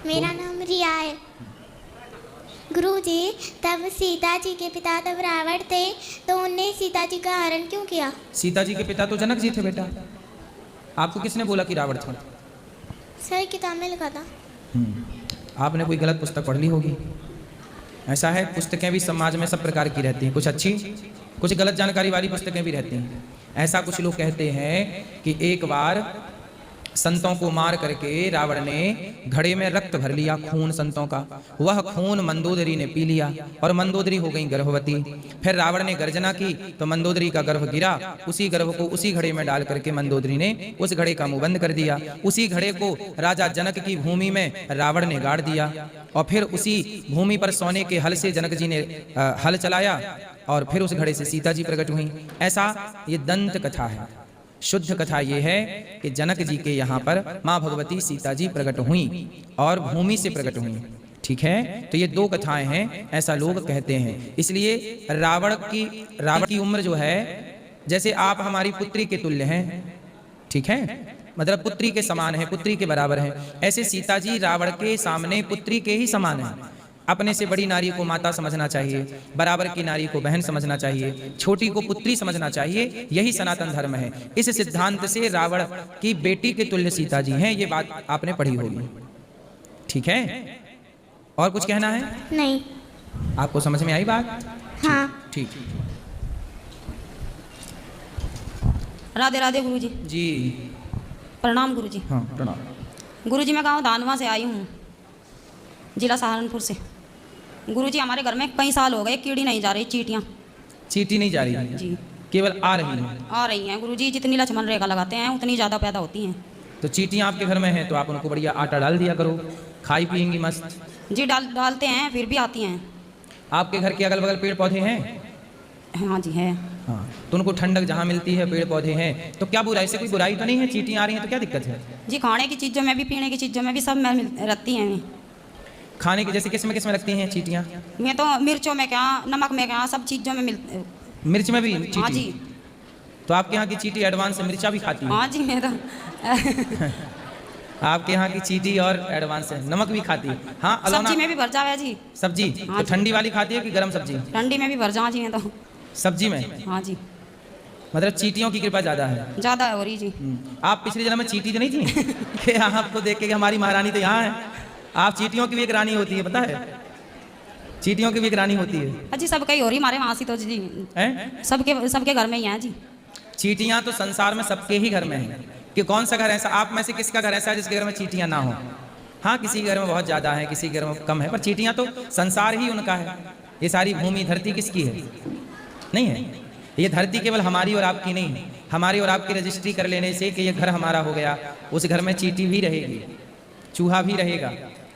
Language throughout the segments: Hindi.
मेरा नाम रिया है। गुरुजी, तब सीता जी के पिता तब रावण थे, तो उनने सीता जी का हरण क्यों किया? सीता जी के पिता तो जनक जी थे बेटा। आपको किसने बोला कि रावण था? सही किताब में लिखा था। आपने कोई गलत पुस्तक पढ़ ली होगी। ऐसा है, पुस्तकें भी समाज में सब प्रकार की रहती हैं, कुछ अच्छी, कुछ गलत जानकारी वाली पुस्तकें भी रहती हैं। ऐसा कुछ लोग कहते हैं कि एक बार संतों को मार करके रावण ने घड़े में रक्त भर लिया, खून संतों का। वह खून मंदोदरी ने पी लिया और मंदोदरी हो गई गर्भवती। फिर रावण ने गर्जना की तो मंदोदरी का गर्भ गिरा। उसी गर्भ को उसी घड़े में डाल करके मंदोदरी ने उस घड़े का मुंह बंद कर दिया। उसी घड़े को राजा जनक की भूमि में रावण ने गाड़ दिया और फिर उसी भूमि पर सोने के हल से जनक जी ने हल चलाया और फिर उस घड़े से सीता जी प्रकट हुई। ऐसा ये दंत कथा है। शुद्ध कथा ये है कि जनक जी के यहाँ पर माँ भगवती सीता जी प्रकट हुई और भूमि से प्रकट हुई। ठीक है, तो ये दो कथाएं हैं, ऐसा लोग कहते हैं। इसलिए रावण की उम्र जो है, जैसे आप हमारी पुत्री के तुल्य हैं, ठीक है, मतलब पुत्री के समान है, पुत्री के बराबर है, ऐसे सीता जी रावण के सामने पुत्री के ही समान है। अपने से बड़ी नारी को माता समझना चाहिए, बराबर की नारी को बहन समझना चाहिए, छोटी को पुत्री समझना चाहिए। यही सनातन धर्म है। इस सिद्धांत से रावण की बेटी के तुल्य सीता जी हैं, ये बात आपने पढ़ी होगी। ठीक है, और कुछ कहना है? नहीं। आपको समझ में आई बात? हाँ। ठीक। राधे राधे गुरुजी। जी प्रणाम गुरुजी। हाँ प्रणाम। गुरुजी, मैं गाँव धानवा से आई हूँ, जिला सहारनपुर से। गुरुजी, हमारे घर में कई साल हो गए कीड़ी नहीं जा रही, चींटियाँ। चींटी नहीं जा रही जी, केवल आ रही हैं। आ रही हैं गुरुजी, जितनी लक्ष्मण रेखा लगाते हैं उतनी ज़्यादा पैदा होती हैं। तो चींटियाँ आपके घर में हैं तो आप उनको बढ़िया आटा डाल दिया करो, खाई पिएंगी मस्त। जी डालते हैं, फिर भी आती हैं। आपके घर के अगल बगल पेड़ पौधे हैं? हाँ जी है। हाँ, तो उनको ठंडक जहाँ मिलती है, पेड़ पौधे हैं, तो क्या बुराई से कोई बुराई तो नहीं है? चींटियाँ आ रही हैं तो क्या दिक्कत है? जी, खाने की चीज़ों में भी, पीने की चीज़ों में भी, सब में रहती हैं। खाने की जैसे किस में लगती हैं चींटियाँ? मैं तो मिर्चों में क्या, नमक में क्या, सब चीज़ों में मिर्च में भी चींटी? हाँ जी। तो आपके यहाँ की चींटी एडवांस मिर्चा भी खाती है? हाँ जी, मैं तो आपके यहाँ की चींटी और एडवांस है, नमक भी खाती है। हाँ, सब्जी में भी भर जावे जी। सब्जी? हाँ, तो ठंडी वाली खाती है कि गर्म सब्जी? ठंडी में भी भर जा जी, मैं तो सब्जी में। हाँ जी, मतलब चींटियों की कृपा ज्यादा है? ज़्यादा हो रही जी। आप पिछले जन्म में चींटी तो नहीं थी कि आपको देख के हमारी महारानी तो यहाँ है? आप चींटियों की भी एक रानी होती है, पता है? चींटियों की भी एक रानी होती है। अजी सबका ही हो रही हमारे वहाँ से तो जी, सबके घर में ही है जी। चींटियां तो संसार में सबके ही घर में हैं। कि कौन सा घर ऐसा, आप में से किसका घर ऐसा है जिसके घर में चींटियां ना हो? हाँ, किसी के घर में बहुत ज्यादा है, किसी के घर में कम है, पर चींटियां तो संसार ही उनका है। ये सारी भूमि धरती किसकी है? नहीं है। ये धरती केवल हमारी और आपकी नहीं है। हमारी और आपकी रजिस्ट्री कर लेने से कि ये घर हमारा हो गया, उस घर में चींटी भी रहेगी, चूहा भी रहेगा,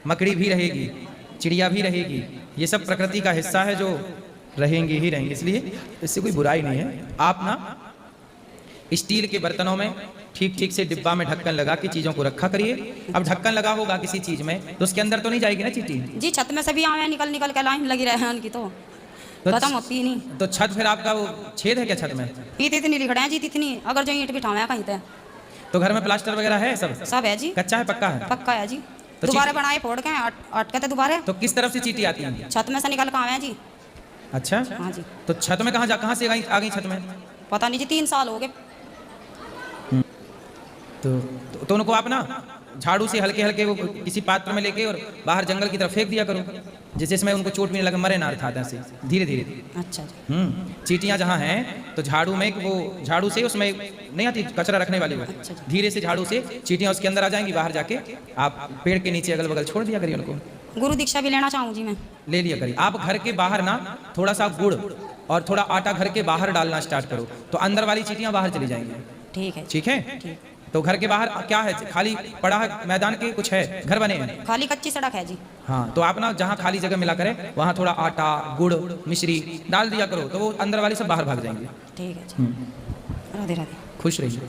मकड़ी भी रहेगी, चिड़िया भी रहेगी। ये सब प्रकृति का हिस्सा है जो रहेंगे ही रहेंगे, इसलिए इससे कोई बुराई नहीं है। आप ना स्टील के बर्तनों में ठीक ठीक से डिब्बा में ढक्कन लगा के चीज़ों को रखा करिए। अब ढक्कन लगा होगा किसी चीज़ में तो उसके अंदर तो नहीं जाएगी ना चींटी? जी, छत में से भी आए निकल के लाइन लगी रहे हैं उनकी, तो खत्म होती ही नहीं। तो छत फिर आपका वो छेद है क्या छत में? इतनी लिखड़े हैं जी, इतनी। अगर जो ईंट बिठावे कहीं पे, तो घर में प्लास्टर वगैरह है? सब है जी। कच्चा है पक्का है? पक्का है जी। तो दोबारा बनाए फोड़ के अटके थे दोबारा। तो किस तरफ से चींटी आती है? छत में से निकल के आए जी। अच्छा, हाँ जी। तो छत में कहाँ से आ गई छत में? पता नहीं जी, 3 साल हो गए। तो उनको आप ना झाड़ू से हल्के हल्के वो किसी पात्र में लेके और बाहर जंगल की तरफ फेंक दिया करो, जिससे इसमें उनको चोट भी नहीं लगे, मरे ना अर्थात ऐसे धीरे धीरे। अच्छा जी। चींटियां जहाँ हैं तो झाड़ू में वो झाड़ू से उसमें नहीं आती कचरा रखने वाली वो, अच्छा। धीरे से झाड़ू से चींटियां उसके अंदर आ जाएंगी। बाहर जाके आप पेड़ के नीचे अगल बगल छोड़ दिया करिए उनको। गुरु दीक्षा भी लेना चाहूँ जी मैं। ले लिया करिए। आप घर के बाहर ना थोड़ा सा गुड़ और थोड़ा आटा घर के बाहर डालना स्टार्ट करो तो अंदर वाली चींटियां बाहर चली जाएंगी। ठीक है। ठीक है। तो घर के बाहर क्या है? खाली पड़ा है मैदान के कुछ है? घर बने हैं? खाली कच्ची सड़क है जी। हाँ, तो आप ना जहाँ खाली जगह मिला करें वहाँ थोड़ा आटा गुड़ मिश्री डाल दिया करो तो वो अंदर वाली सब बाहर भाग जाएंगे। ठीक है जी। राधे राधे। खुश रहिए।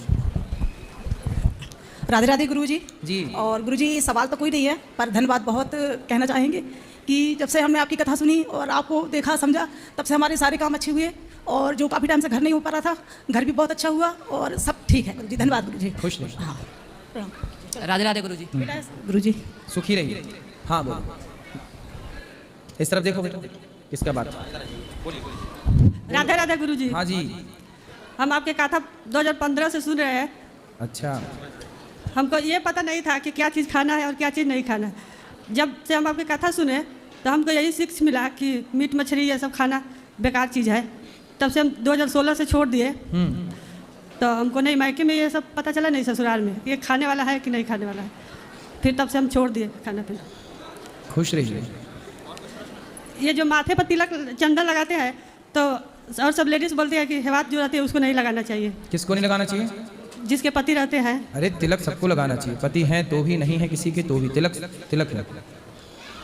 राधे राधे गुरुजी जी। और गुरुजी, सवाल तो कोई नहीं है पर धन्यवाद बहुत कहना चाहेंगे कि जब से हमने आपकी कथा सुनी और आपको देखा समझा तब से हमारे सारे काम अच्छे हुए और जो काफ़ी टाइम से घर नहीं हो पा रहा था घर भी बहुत अच्छा हुआ और सब ठीक है गुरुजी। धन्यवाद गुरुजी। खुश रहिए। हाँ, राधे राधे गुरुजी। गुरुजी सुखी रहिए। हाँ बोलो, इस तरफ देखो बेटा, किसका बात? राधे राधे गुरुजी। हाँ जी। हम आपके कथा 2015 से सुन रहे हैं। अच्छा। हमको ये पता नहीं था कि क्या चीज़ खाना है और क्या चीज़ नहीं खाना है। जब से हम आपकी कथा सुने तो हमको यही सीख मिला कि मीट मछली ये सब खाना बेकार चीज़ है। तब से हम 2016 से छोड़ दिए। तो हमको नहीं मायके में ये सब पता चला, नहीं ससुराल में ये खाने वाला है कि नहीं खाने वाला है। फिर तब से हम छोड़ दिए खाना पीना। खुश रहिए। ये जो माथे पर तिलक चंदन लगाते हैं तो और सब लेडीज़ बोलती है कि हेवात जो रहती है उसको नहीं लगाना चाहिए। किसको नहीं लगाना चाहिए? जिसके पति रहते हैं। अरे तिलक सबको लगाना चाहिए, पति हैं तो भी, नहीं है किसी के तो भी, तिलक तिलक है।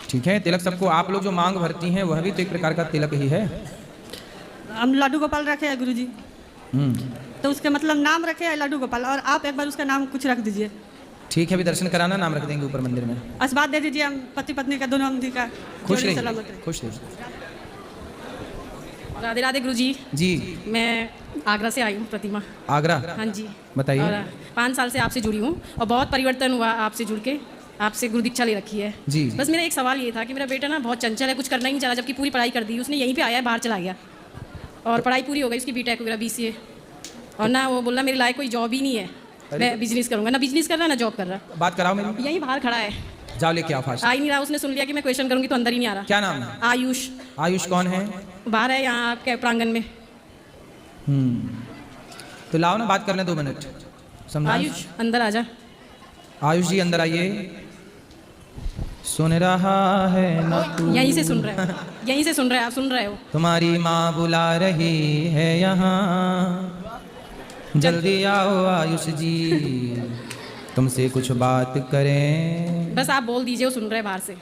ठीक है, तिलक सबको। आप लोग जो मांग भरती हैं वह भी तो एक प्रकार का तिलक ही है। हम लड्डू गोपाल रखे हैं गुरुजी। तो उसके मतलब नाम रखे हैं लड्डू गोपाल, और आप एक बार उसका नाम कुछ रख दीजिए। ठीक है, अभी दर्शन कराना, नाम रख देंगे ऊपर मंदिर में। आशीर्वाद दे दीजिए, हम पति पत्नी का दोनों हम का खुश जोड़ी रहिए, सलामत रहे। खुश रहिए। राधे राधे गुरुजी। जी। मैं आगरा से आई हूँ, प्रतिमा। आगरा? हाँ जी। बताइए। और 5 साल से आपसे जुड़ी हूँ और बहुत परिवर्तन हुआ आपसे जुड़ के। आपसे गुरु दीक्षा ले रखी है जी। बस मेरा एक सवाल ये था कि मेरा बेटा ना बहुत चंचल है, कुछ करना ही नहीं चाह रहा, जबकि पूरी पढ़ाई कर दी उसने, यहीं पे आया है, बाहर चला गया और पढ़ाई पूरी हो गई उसकी बीटेक वगैरह BCA, और ना वो बोलना मेरे लायक कोई जॉब ही नहीं है, मैं बिजनेस करूँगा। ना बिजनेस कर रहा ना जॉब कर रहा। बात कराओ मेरी। यहीं बाहर खड़ा है, जाओ लेके आओ फास्ट। आ ही नहीं रहा। उसने सुन लिया कि मैं क्वेश्चन करूँगी तो अंदर ही नहीं आ रहा। क्या नाम है? आयुष। आयुष कौन है? बाहर है यहाँ आपके प्रांगण में। तो लाओ ना, बात करने 2 मिनट। समझा? आयुष अंदर आ जा। आयुष जी अंदर आइए। सुन रहा है ना तू? यहीं से सुन रहे हो, यहीं से सुन रहे हो, आप सुन रहे हो। तुम्हारी माँ बुला रही है यहाँ, जल्दी आओ आयुष जी, तुमसे कुछ बात करें। बस आप बोल दीजिए, वो सुन रहे हैं बाहर से।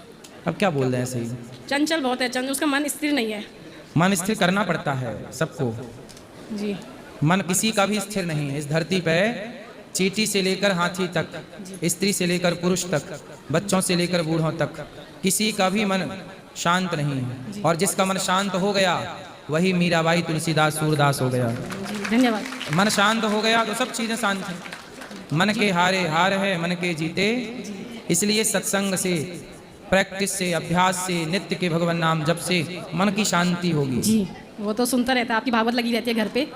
अब क्या बोल रहे हैं? सही। चंचल बहुत है, चंचल, उसका मन स्थिर नहीं है। मन स्थिर करना पड़ता है सबको। जी। मन किसी का भी स्थिर नहीं है इस धरती पे। चींटी से लेकर हाथी तक, स्त्री से लेकर पुरुष तक, बच्चों से लेकर बूढ़ों तक, किसी का भी मन शांत नहीं है। और जिसका मन शांत हो गया वही मीराबाई, तुलसीदास, सूरदास हो गया। धन्यवाद। मन शांत हो गया तो सब चीजें शांत हैं। मन के हारे हार है, मन के जीते। इसलिए सत्संग से, प्रैक्टिस से, अभ्यास से, नित्य के भगवान नाम जप से मन की शांति होगी। जी, वो तो सुनता रहता है, आपकी भागवत लगी रहती है घर पे,